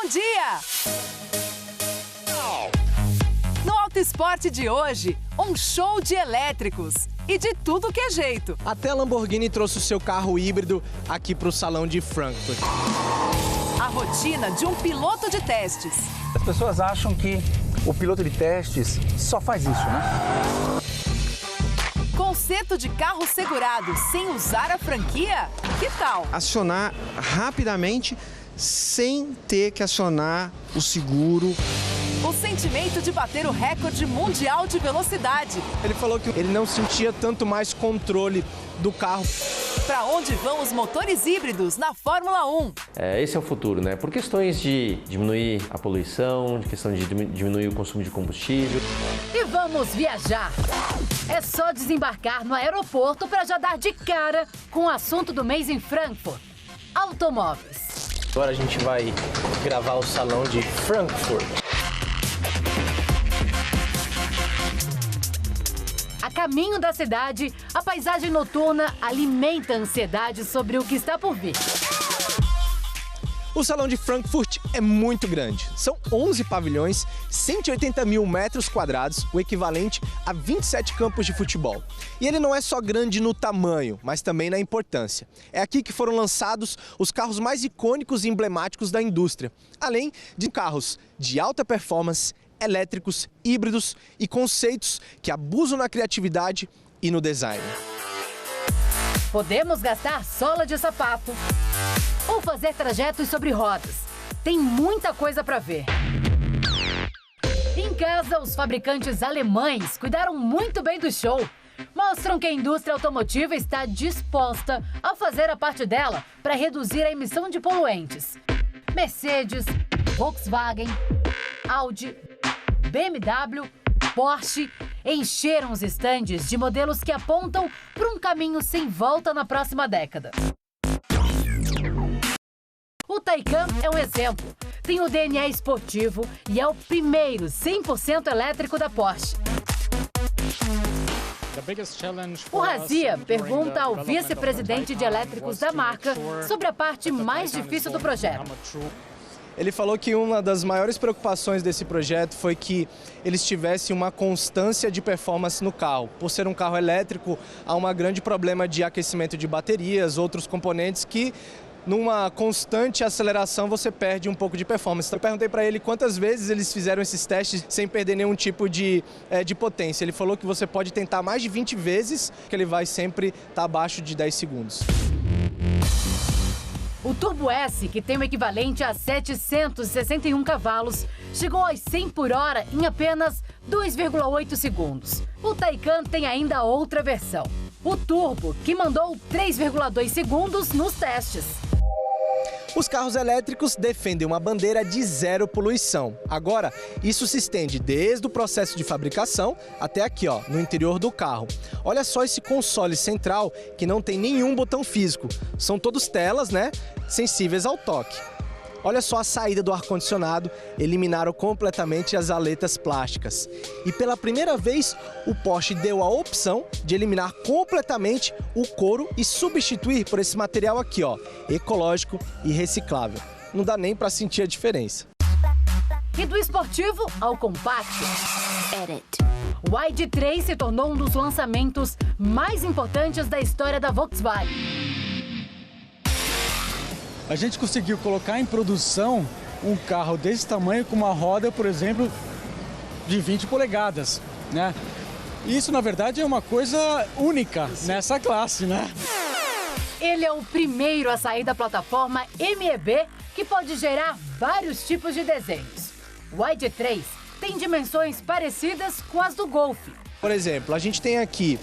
bom dia! No Auto Esporte de hoje, um show de elétricos e de tudo que é jeito. Até a Lamborghini trouxe o seu carro híbrido aqui para o Salão de Frankfurt. A rotina de um piloto de testes. As pessoas acham que o piloto de testes só faz isso, né? Conserto de carro segurado sem usar a franquia? Que tal? Acionar rapidamente sem ter que acionar o seguro. O sentimento de bater o recorde mundial de velocidade. Ele falou que ele não sentia tanto mais controle do carro. Para onde vão os motores híbridos na Fórmula 1? Esse é o futuro, né? Por questões de diminuir a poluição, de questão de diminuir o consumo de combustível. E vamos viajar! É só desembarcar no aeroporto para já dar de cara com o assunto do mês em Frankfurt: automóveis. Agora a gente vai gravar o Salão de Frankfurt. A caminho da cidade, a paisagem noturna alimenta a ansiedade sobre o que está por vir. O Salão de Frankfurt é muito grande. São 11 pavilhões, 180 mil metros quadrados, o equivalente a 27 campos de futebol. E ele não é só grande no tamanho, mas também na importância. É aqui que foram lançados os carros mais icônicos e emblemáticos da indústria, além de carros de alta performance, elétricos, híbridos e conceitos que abusam na criatividade e no design. Podemos gastar sola de sapato ou fazer trajetos sobre rodas. Tem muita coisa para ver. Em casa, os fabricantes alemães cuidaram muito bem do show. Mostram que a indústria automotiva está disposta a fazer a parte dela para reduzir a emissão de poluentes. Mercedes, Volkswagen, Audi, BMW, Porsche encheram os estandes de modelos que apontam para um caminho sem volta na próxima década. O Taycan é um exemplo. Tem o DNA esportivo e é o primeiro 100% elétrico da Porsche. O Razia pergunta ao vice-presidente de elétricos da marca sobre a parte mais difícil do projeto. Ele falou que uma das maiores preocupações desse projeto foi que eles tivessem uma constância de performance no carro. Por ser um carro elétrico, há um grande problema de aquecimento de baterias, outros componentes que, numa constante aceleração, você perde um pouco de performance. Então, eu perguntei para ele quantas vezes eles fizeram esses testes sem perder nenhum tipo de potência. Ele falou que você pode tentar mais de 20 vezes, que ele vai sempre estar abaixo de 10 segundos. O Turbo S, que tem o equivalente a 761 cavalos, chegou aos 100 por hora em apenas 2,8 segundos. O Taycan tem ainda outra versão, o Turbo, que mandou 3,2 segundos nos testes. Os carros elétricos defendem uma bandeira de zero poluição. Agora, isso se estende desde o processo de fabricação até aqui, ó, no interior do carro. Olha só esse console central que não tem nenhum botão físico. São todos telas, né, sensíveis ao toque. Olha só a saída do ar-condicionado, eliminaram completamente as aletas plásticas. E pela primeira vez, o Porsche deu a opção de eliminar completamente o couro e substituir por esse material aqui, ó, ecológico e reciclável. Não dá nem para sentir a diferença. E do esportivo ao compacto. O ID.3 se tornou um dos lançamentos mais importantes da história da Volkswagen. A gente conseguiu colocar em produção um carro desse tamanho com uma roda, por exemplo, de 20 polegadas, né? Isso, na verdade, é uma coisa única nessa classe, né? Ele é o primeiro a sair da plataforma MEB, que pode gerar vários tipos de desenhos. O ID.3 tem dimensões parecidas com as do Golf. Por exemplo, a gente tem aqui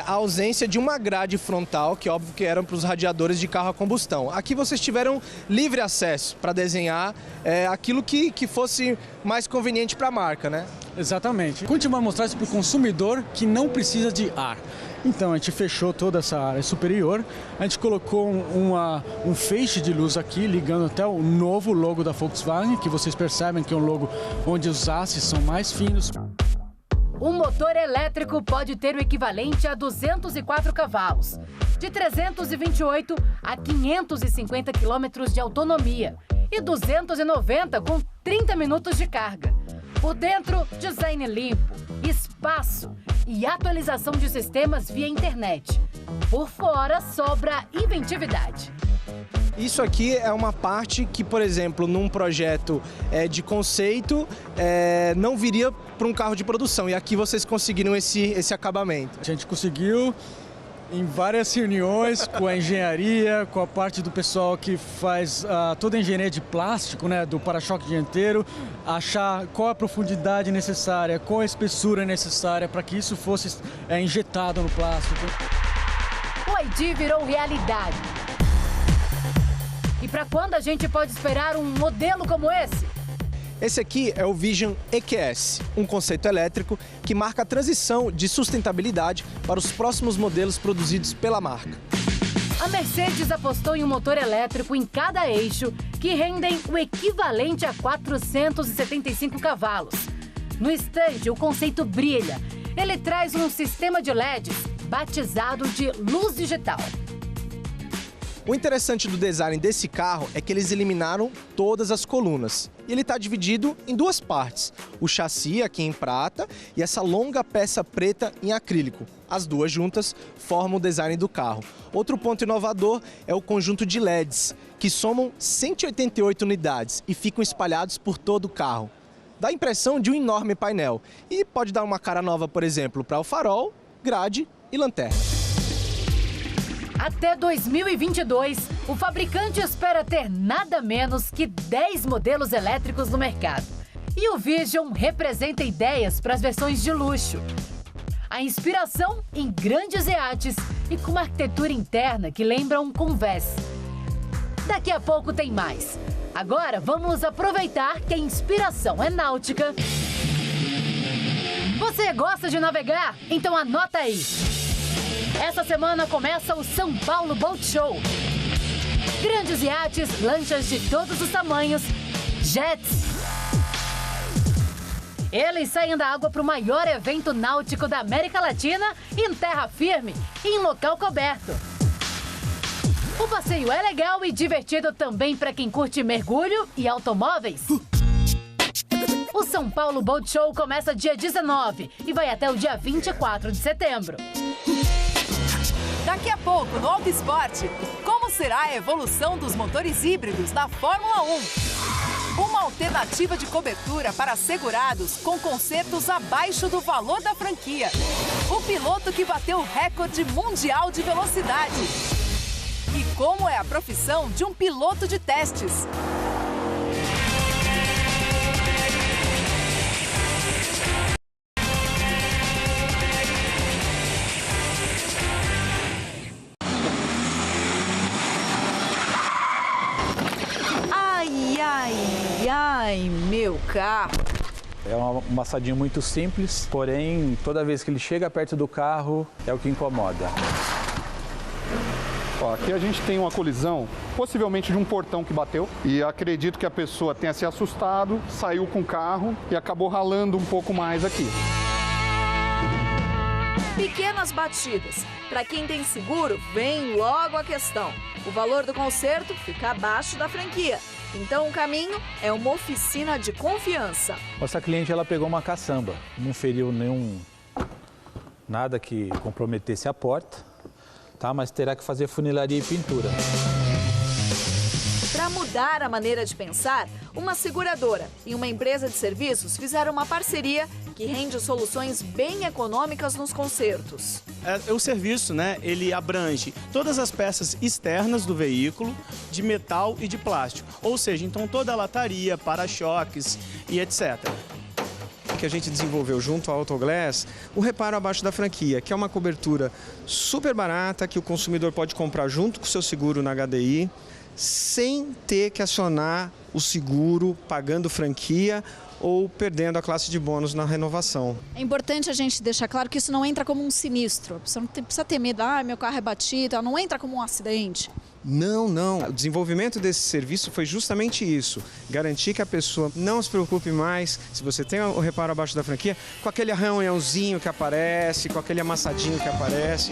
a ausência de uma grade frontal, que óbvio que eram para os radiadores de carro a combustão. Aqui vocês tiveram livre acesso para desenhar aquilo que fosse mais conveniente para a marca, né? Exatamente. Continuar a mostrar isso para o consumidor que não precisa de ar. Então a gente fechou toda essa área superior, a gente colocou um feixe de luz aqui, ligando até o novo logo da Volkswagen, que vocês percebem que é um logo onde os hastes são mais finos. Um motor elétrico pode ter o equivalente a 204 cavalos, de 328 a 550 quilômetros de autonomia e 290 com 30 minutos de carga. Por dentro, design limpo, espaço e atualização de sistemas via internet. Por fora, sobra inventividade. Isso aqui é uma parte que, por exemplo, num projeto de conceito, não viria para um carro de produção. E aqui vocês conseguiram esse acabamento. A gente conseguiu, em várias reuniões com a engenharia, com a parte do pessoal que faz toda a engenharia de plástico, né, do para-choque dianteiro, achar qual a profundidade necessária, qual a espessura necessária para que isso fosse injetado no plástico. O ID virou realidade. E para quando a gente pode esperar um modelo como esse? Esse aqui é o Vision EQS, um conceito elétrico que marca a transição de sustentabilidade para os próximos modelos produzidos pela marca. A Mercedes apostou em um motor elétrico em cada eixo que rendem o equivalente a 475 cavalos. No estande, o conceito brilha. Ele traz um sistema de LEDs batizado de luz digital. O interessante do design desse carro é que eles eliminaram todas as colunas. E ele está dividido em duas partes, o chassi aqui em prata e essa longa peça preta em acrílico. As duas juntas formam o design do carro. Outro ponto inovador é o conjunto de LEDs, que somam 188 unidades e ficam espalhados por todo o carro. Dá a impressão de um enorme painel e pode dar uma cara nova, por exemplo, para o farol, grade e lanterna. Até 2022, o fabricante espera ter nada menos que 10 modelos elétricos no mercado. E o Vision representa ideias para as versões de luxo. A inspiração em grandes iates e com uma arquitetura interna que lembra um Converse. Daqui a pouco tem mais. Agora vamos aproveitar que a inspiração é náutica. Você gosta de navegar? Então anota aí. Essa semana começa o São Paulo Boat Show. Grandes iates, lanchas de todos os tamanhos, jets. Eles saem da água para o maior evento náutico da América Latina em terra firme e em local coberto. O passeio é legal e divertido também para quem curte mergulho e automóveis. O São Paulo Boat Show começa dia 19 e vai até o dia 24 de setembro. Daqui a pouco, no Auto Esporte, como será a evolução dos motores híbridos da Fórmula 1? Uma alternativa de cobertura para segurados com consertos abaixo do valor da franquia. O piloto que bateu o recorde mundial de velocidade. E como é a profissão de um piloto de testes? Ai, meu carro. É um amassadinho muito simples, porém, toda vez que ele chega perto do carro, é o que incomoda. Ó, aqui a gente tem uma colisão, possivelmente de um portão que bateu. E acredito que a pessoa tenha se assustado, saiu com o carro e acabou ralando um pouco mais aqui. Pequenas batidas. Para quem tem seguro, vem logo a questão. O valor do conserto fica abaixo da franquia. Então o caminho é uma oficina de confiança. Nossa cliente, ela pegou uma caçamba, não feriu nada que comprometesse a porta, tá? Mas terá que fazer funilaria e pintura. Para mudar a maneira de pensar, uma seguradora e uma empresa de serviços fizeram uma parceria que rende soluções bem econômicas nos consertos. O serviço, né, ele abrange todas as peças externas do veículo, de metal e de plástico. Ou seja, então toda a lataria, para-choques e etc. Que a gente desenvolveu junto à Autoglass, o reparo abaixo da franquia, que é uma cobertura super barata que o consumidor pode comprar junto com o seu seguro na HDI, sem ter que acionar o seguro pagando franquia ou perdendo a classe de bônus na renovação. É importante a gente deixar claro que isso não entra como um sinistro. Você não precisa ter medo, meu carro é batido, não entra como um acidente. Não. O desenvolvimento desse serviço foi justamente isso. Garantir que a pessoa não se preocupe mais, se você tem o reparo abaixo da franquia, com aquele arranhãozinho que aparece, com aquele amassadinho que aparece.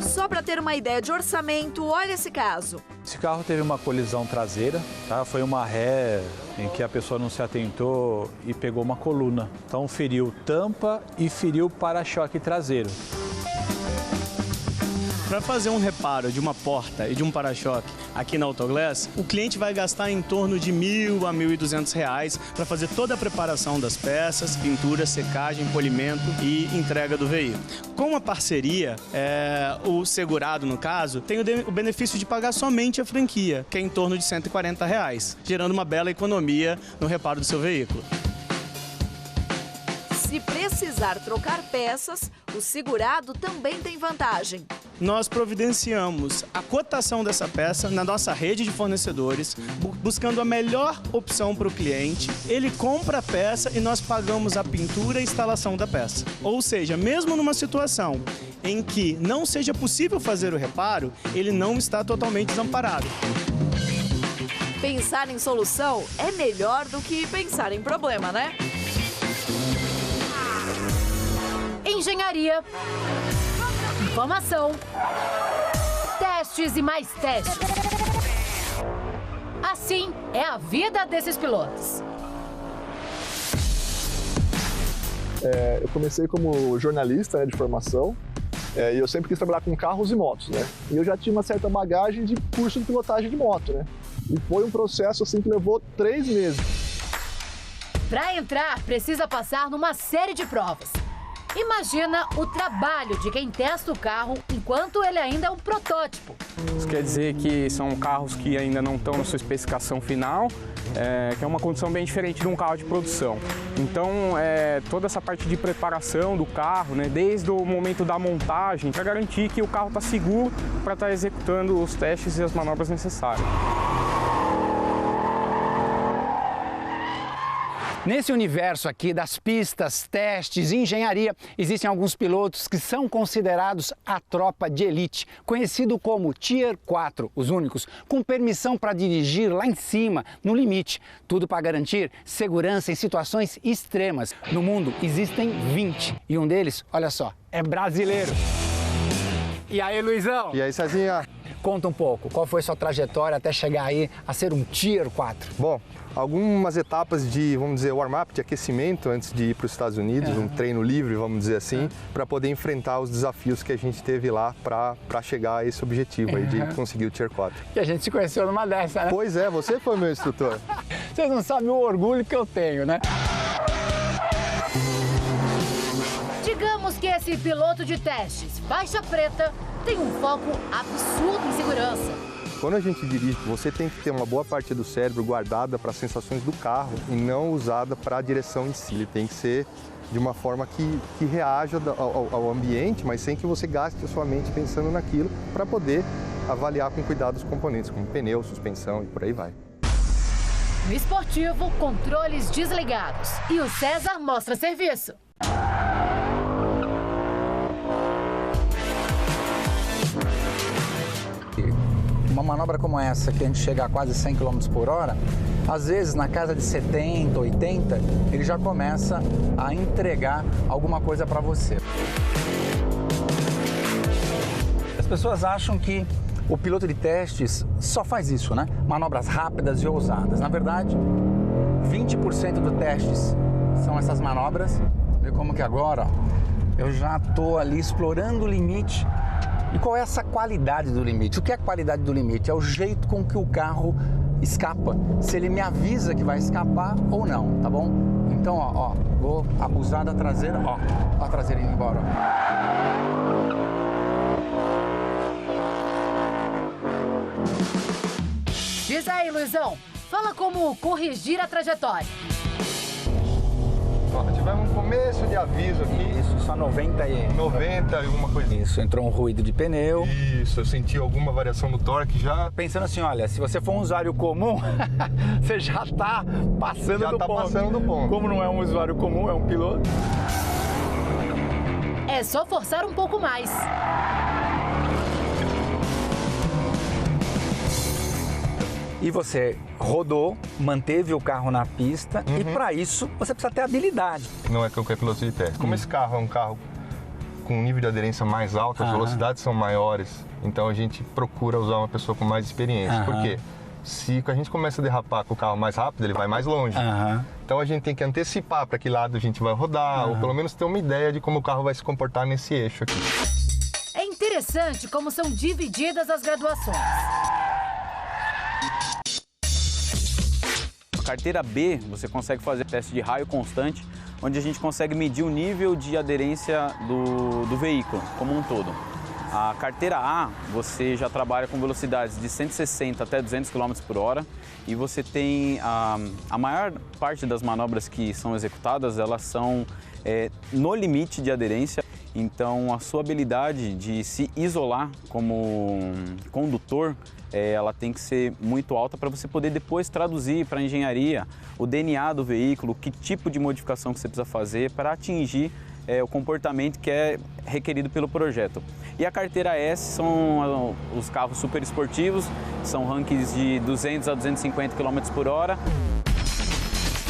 Só para ter uma ideia de orçamento, olha esse caso. Esse carro teve uma colisão traseira, tá? Foi uma ré em que a pessoa não se atentou e pegou uma coluna. Então feriu tampa e feriu para-choque traseiro. Para fazer um reparo de uma porta e de um para-choque aqui na Autoglass, o cliente vai gastar em torno de R$1.000 a R$1.200 para fazer toda a preparação das peças, pintura, secagem, polimento e entrega do veículo. Com a parceria, o segurado, no caso, tem o benefício de pagar somente a franquia, que é em torno de R$140, gerando uma bela economia no reparo do seu veículo. Se precisar trocar peças, o segurado também tem vantagem. Nós providenciamos a cotação dessa peça na nossa rede de fornecedores, buscando a melhor opção para o cliente. Ele compra a peça e nós pagamos a pintura e instalação da peça. Ou seja, mesmo numa situação em que não seja possível fazer o reparo, ele não está totalmente desamparado. Pensar em solução é melhor do que pensar em problema, né? Engenharia, informação, testes e mais testes. Assim é a vida desses pilotos. Eu comecei como jornalista, de formação, e eu sempre quis trabalhar com carros e motos, né? E eu já tinha uma certa bagagem de curso de pilotagem de moto, né? E foi um processo assim que levou 3 meses. Para entrar, precisa passar numa série de provas. Imagina o trabalho de quem testa o carro enquanto ele ainda é um protótipo. Isso quer dizer que são carros que ainda não estão na sua especificação final, que é uma condição bem diferente de um carro de produção. Então, toda essa parte de preparação do carro, né, desde o momento da montagem, para garantir que o carro está seguro para estar executando os testes e as manobras necessárias. Nesse universo aqui das pistas, testes e engenharia, existem alguns pilotos que são considerados a tropa de elite, conhecido como Tier 4, os únicos, com permissão para dirigir lá em cima, no limite. Tudo para garantir segurança em situações extremas. No mundo existem 20 e um deles, olha só, é brasileiro. E aí, Luizão? E aí, Cezinha? Conta um pouco, qual foi sua trajetória até chegar aí a ser um Tier 4? Bom, algumas etapas de, vamos dizer, warm-up, de aquecimento antes de ir para os Estados Unidos, um treino livre, vamos dizer assim, para poder enfrentar os desafios que a gente teve lá para chegar a esse objetivo aí de conseguir o Tier 4. E a gente se conheceu numa dessa, né? Pois é, você foi meu instrutor. Vocês não sabem o orgulho que eu tenho, né? Digamos que esse piloto de testes, faixa preta, tem um foco absurdo em segurança. Quando a gente dirige, você tem que ter uma boa parte do cérebro guardada para as sensações do carro e não usada para a direção em si. Ele tem que ser de uma forma que reaja ao ambiente, mas sem que você gaste a sua mente pensando naquilo, para poder avaliar com cuidado os componentes, como pneu, suspensão e por aí vai. No esportivo, controles desligados. E o César mostra serviço. Uma manobra como essa, que a gente chega a quase 100 km por hora, às vezes na casa de 70, 80, ele já começa a entregar alguma coisa para você. As pessoas acham que o piloto de testes só faz isso, né? Manobras rápidas e ousadas. Na verdade, 20% dos testes são essas manobras. Vê como que agora, ó, eu já estou ali explorando o limite. E qual é essa qualidade do limite? O que é a qualidade do limite? É o jeito com que o carro escapa. Se ele me avisa que vai escapar ou não, tá bom? Então, ó, vou abusar da traseira, ó a traseira indo embora, ó. Diz aí, Luizão, fala como corrigir a trajetória. Ó, tivemos um começo de aviso aqui. Isso, só 90 e alguma coisa. Isso, entrou um ruído de pneu. Isso, eu senti alguma variação no torque já. Pensando assim, olha, se você for um usuário comum, você já tá passando do ponto. Passando do ponto. Como não é um usuário comum, é um piloto. É só forçar um pouco mais. E você rodou, manteve o carro na pista e para isso você precisa ter habilidade. Não é qualquer piloto de teste. Como esse carro é um carro com um nível de aderência mais alto, as velocidades são maiores, então a gente procura usar uma pessoa com mais experiência. Por quê? Se a gente começa a derrapar com o carro mais rápido, ele vai mais longe. Então a gente tem que antecipar para que lado a gente vai rodar, ou pelo menos ter uma ideia de como o carro vai se comportar nesse eixo aqui. É interessante como são divididas as graduações. A carteira B, você consegue fazer teste de raio constante, onde a gente consegue medir o nível de aderência do veículo como um todo. A carteira A, você já trabalha com velocidades de 160 até 200 km por hora e você tem a maior parte das manobras que são executadas, elas são no limite de aderência. Então, a sua habilidade de se isolar como condutor, ela tem que ser muito alta para você poder depois traduzir para a engenharia o DNA do veículo, que tipo de modificação que você precisa fazer para atingir o comportamento que é requerido pelo projeto. E a carteira S são os carros super esportivos, são rankings de 200 a 250 km por hora.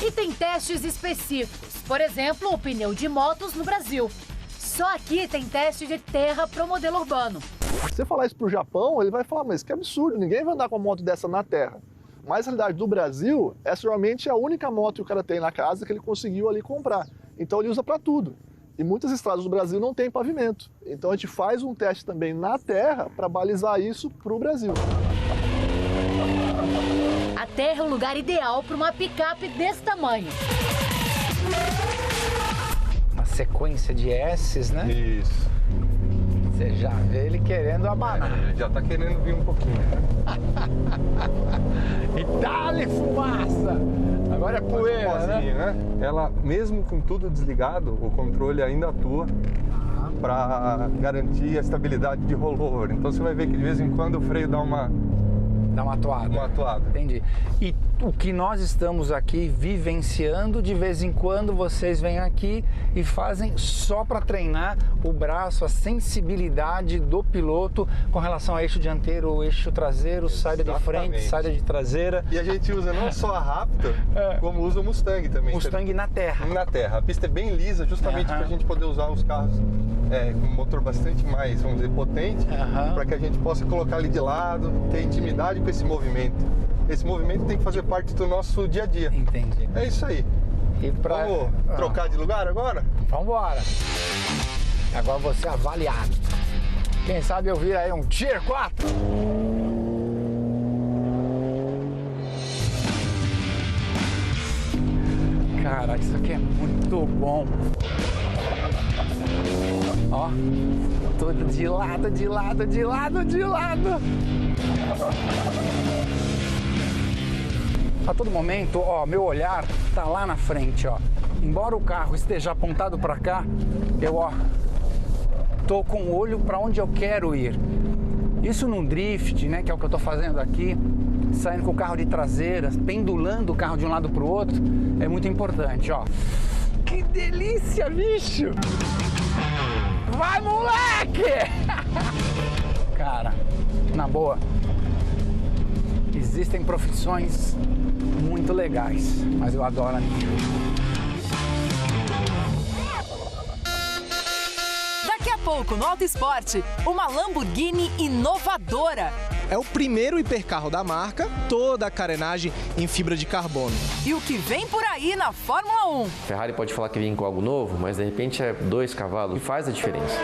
E tem testes específicos, por exemplo, o pneu de motos no Brasil. Só aqui tem teste de terra para o modelo urbano. Se você falar isso pro Japão, ele vai falar, mas que absurdo, ninguém vai andar com uma moto dessa na terra. Mas a realidade do Brasil, essa realmente é a única moto que o cara tem na casa que ele conseguiu ali comprar. Então ele usa para tudo. E muitas estradas do Brasil não tem pavimento. Então a gente faz um teste também na terra para balizar isso para o Brasil. A terra é o lugar ideal para uma picape desse tamanho. Uma sequência de S's, né? Isso. Você já vê ele querendo abanar. Ele já tá querendo vir um pouquinho. E dá-lhe fumaça! Agora é poeira, né? Ela, mesmo com tudo desligado, o controle ainda atua para garantir a estabilidade de rollover. Então você vai ver que de vez em quando o freio dá uma atuada. Uma atuada. Entendi. E o que nós estamos aqui vivenciando, de vez em quando vocês vêm aqui e fazem só para treinar o braço, a sensibilidade do piloto com relação ao eixo dianteiro, eixo traseiro, saída de frente, saída de traseira. E a gente usa não só a Raptor, como usa o Mustang também. Mustang na terra. Na terra. A pista é bem lisa, justamente para a gente poder usar os carros com um motor bastante mais, vamos dizer, potente, para que a gente possa colocar ali de lado, ter intimidade com esse movimento. Esse movimento tem que fazer parte do nosso dia a dia. Entendi. É isso aí. E vamos trocar de lugar agora? Vamos embora. Agora você é avaliado. Quem sabe eu vir aí um Tier 4? Cara, isso aqui é muito bom. Ó, todo de lado, de lado, de lado, de lado. A todo momento, ó, meu olhar tá lá na frente, ó. Embora o carro esteja apontado para cá, eu, ó, tô com o olho para onde eu quero ir. Isso num drift, né, que é o que eu tô fazendo aqui, saindo com o carro de traseira, pendulando o carro de um lado pro outro, é muito importante, ó. Que delícia, bicho! Vai, moleque! Cara, na boa, existem profissões muito legais, mas eu adoro a minha. Daqui a pouco, no Auto Esporte, uma Lamborghini inovadora. É o primeiro hipercarro da marca, toda a carenagem em fibra de carbono. E o que vem por aí na Fórmula 1? Ferrari pode falar que vem com algo novo, mas de repente é 2 cavalos e faz a diferença.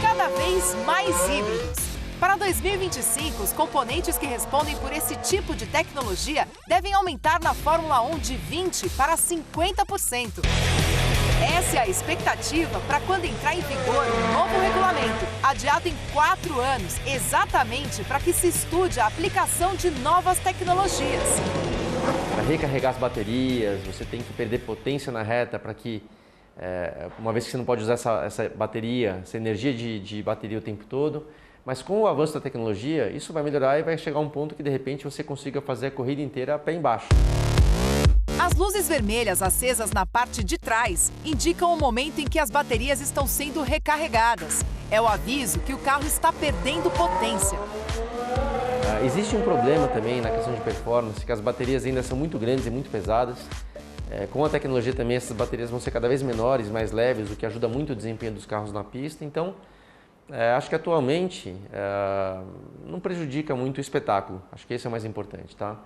Cada vez mais híbridos. Para 2025, os componentes que respondem por esse tipo de tecnologia devem aumentar na Fórmula 1 de 20% para 50%. Essa é a expectativa para quando entrar em vigor o novo regulamento, adiado em 4 anos, exatamente para que se estude a aplicação de novas tecnologias. Para recarregar as baterias, você tem que perder potência na reta para que, uma vez que você não pode usar essa bateria, essa energia de bateria o tempo todo, mas com o avanço da tecnologia, isso vai melhorar e vai chegar a um ponto que de repente você consiga fazer a corrida inteira a pé embaixo. As luzes vermelhas acesas na parte de trás indicam o momento em que as baterias estão sendo recarregadas. É o aviso que o carro está perdendo potência. Existe um problema também na questão de performance, que as baterias ainda são muito grandes e muito pesadas. Com a tecnologia também essas baterias vão ser cada vez menores, mais leves, o que ajuda muito o desempenho dos carros na pista. Então, acho que atualmente não prejudica muito o espetáculo. Acho que esse é o mais importante, tá?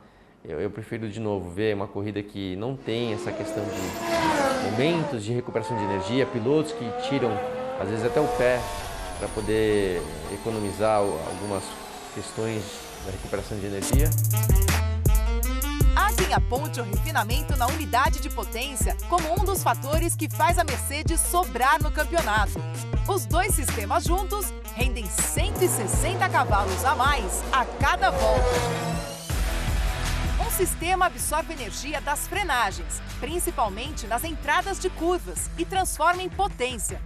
Eu prefiro, de novo, ver uma corrida que não tem essa questão de momentos de recuperação de energia, pilotos que tiram, às vezes, até o pé para poder economizar algumas questões da recuperação de energia. Há quem aponte o refinamento na unidade de potência como um dos fatores que faz a Mercedes sobrar no campeonato. Os dois sistemas juntos rendem 160 cavalos a mais a cada volta. Um sistema absorve energia das frenagens, principalmente nas entradas de curvas, e transforma em potência.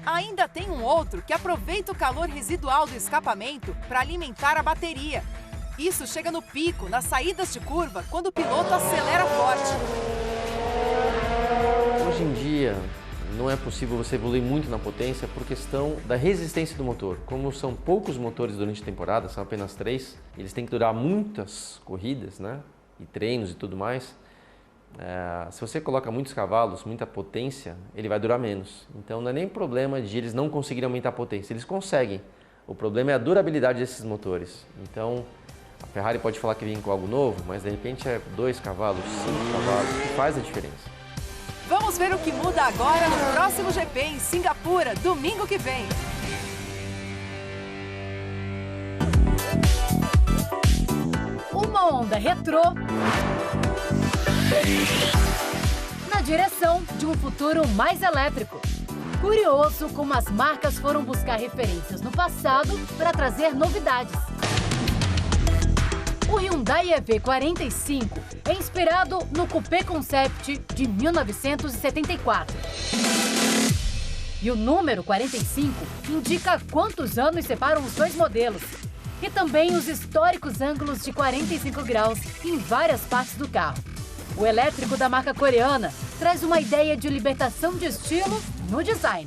Ainda tem um outro que aproveita o calor residual do escapamento para alimentar a bateria. Isso chega no pico, nas saídas de curva, quando o piloto acelera forte. Hoje em dia, não é possível você evoluir muito na potência por questão da resistência do motor. Como são poucos motores durante a temporada, são apenas 3, eles têm que durar muitas corridas, né? E treinos e tudo mais. Se você coloca muitos cavalos, muita potência, ele vai durar menos. Então não é nem problema de eles não conseguirem aumentar a potência, eles conseguem. O problema é a durabilidade desses motores. Então a Ferrari pode falar que vem com algo novo, mas de repente é 2 cavalos, 5 cavalos, que faz a diferença. Vamos ver o que muda agora no próximo GP em Singapura, domingo que vem. Uma Honda retrô na direção de um futuro mais elétrico. Curioso como as marcas foram buscar referências no passado para trazer novidades. O Hyundai EV45 é inspirado no Coupé Concept de 1974. E o número 45 indica quantos anos separam os dois modelos. E também os históricos ângulos de 45 graus em várias partes do carro. O elétrico da marca coreana traz uma ideia de libertação de estilo no design.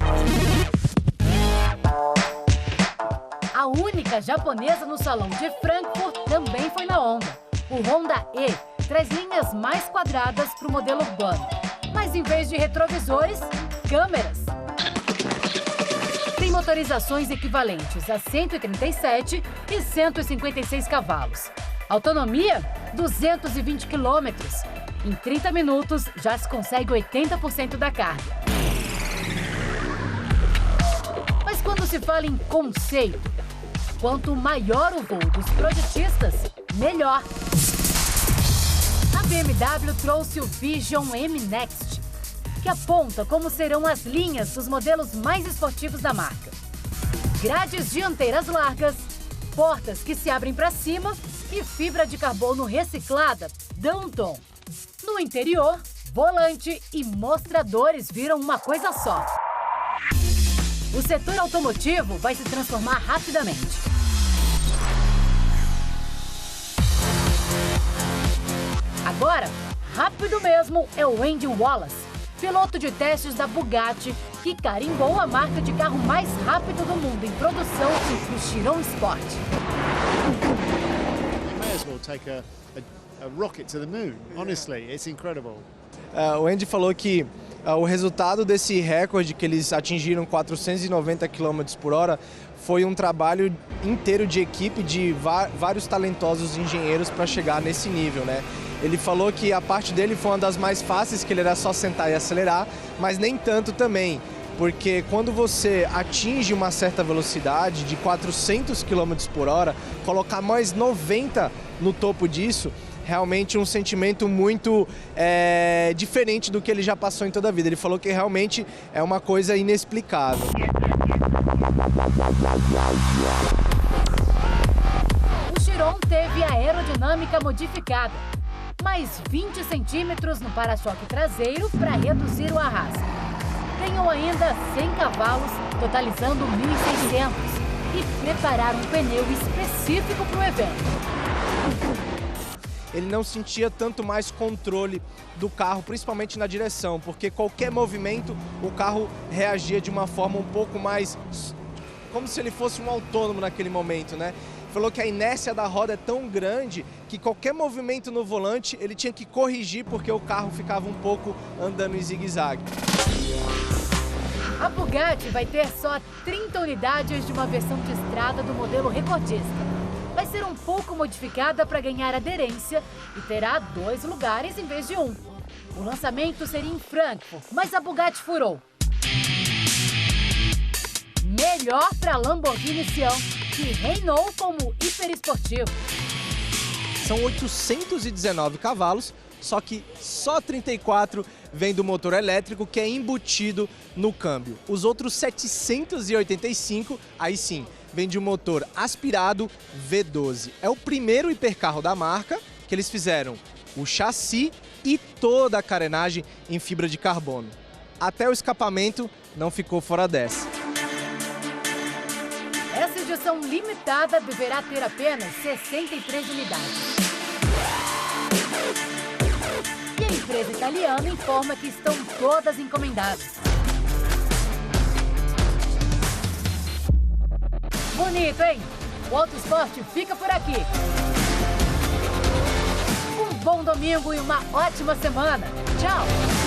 A única japonesa no salão de Frankfurt também foi na Honda. O Honda E traz linhas mais quadradas para o modelo urbano, mas em vez de retrovisores, câmeras. Tem motorizações equivalentes a 137 e 156 cavalos. Autonomia, 220 quilômetros. Em 30 minutos, já se consegue 80% da carga. Mas quando se fala em conceito, quanto maior o voo dos projetistas, melhor. A BMW trouxe o Vision M Next, que aponta como serão as linhas dos modelos mais esportivos da marca. Grades dianteiras largas, portas que se abrem para cima e fibra de carbono reciclada dão um tom. No interior, volante e mostradores viram uma coisa só. O setor automotivo vai se transformar rapidamente. Agora, rápido mesmo é o Andy Wallace, piloto de testes da Bugatti, que carimbou a marca de carro mais rápido do mundo em produção no Chiron Sport. O Andy falou que o resultado desse recorde que eles atingiram 490 km por hora foi um trabalho inteiro de equipe de vários talentosos engenheiros para chegar nesse nível, né? Ele falou que a parte dele foi uma das mais fáceis, que ele era só sentar e acelerar, mas nem tanto também, porque quando você atinge uma certa velocidade de 400 km por hora, colocar mais 90 no topo disso, realmente um sentimento muito diferente do que ele já passou em toda a vida. Ele falou que realmente é uma coisa inexplicável. O Chiron teve a aerodinâmica modificada, mais 20 centímetros no para-choque traseiro para reduzir o arrasto. Ganhou ainda 100 cavalos, totalizando 1.600, e prepararam um pneu específico para o evento. Ele não sentia tanto mais controle do carro, principalmente na direção, porque qualquer movimento o carro reagia de uma forma um pouco mais como se ele fosse um autônomo naquele momento, né? Falou que a inércia da roda é tão grande que qualquer movimento no volante ele tinha que corrigir porque o carro ficava um pouco andando em zigue-zague. A Bugatti vai ter só 30 unidades de uma versão de estrada do modelo recordista. Vai ser um pouco modificada para ganhar aderência e terá 2 lugares em vez de 1. O lançamento seria em Frankfurt, mas a Bugatti furou. Melhor para Lamborghini Sián, que reinou como hiperesportivo. São 819 cavalos, só que só 34 vem do motor elétrico que é embutido no câmbio. Os outros 785, aí sim, vem de um motor aspirado V12. É o primeiro hipercarro da marca que eles fizeram o chassi e toda a carenagem em fibra de carbono. Até o escapamento não ficou fora dessa. Essa edição limitada deverá ter apenas 63 unidades. E a empresa italiana informa que estão todas encomendadas. Bonito, hein? O Auto Esporte fica por aqui. Um bom domingo e uma ótima semana. Tchau!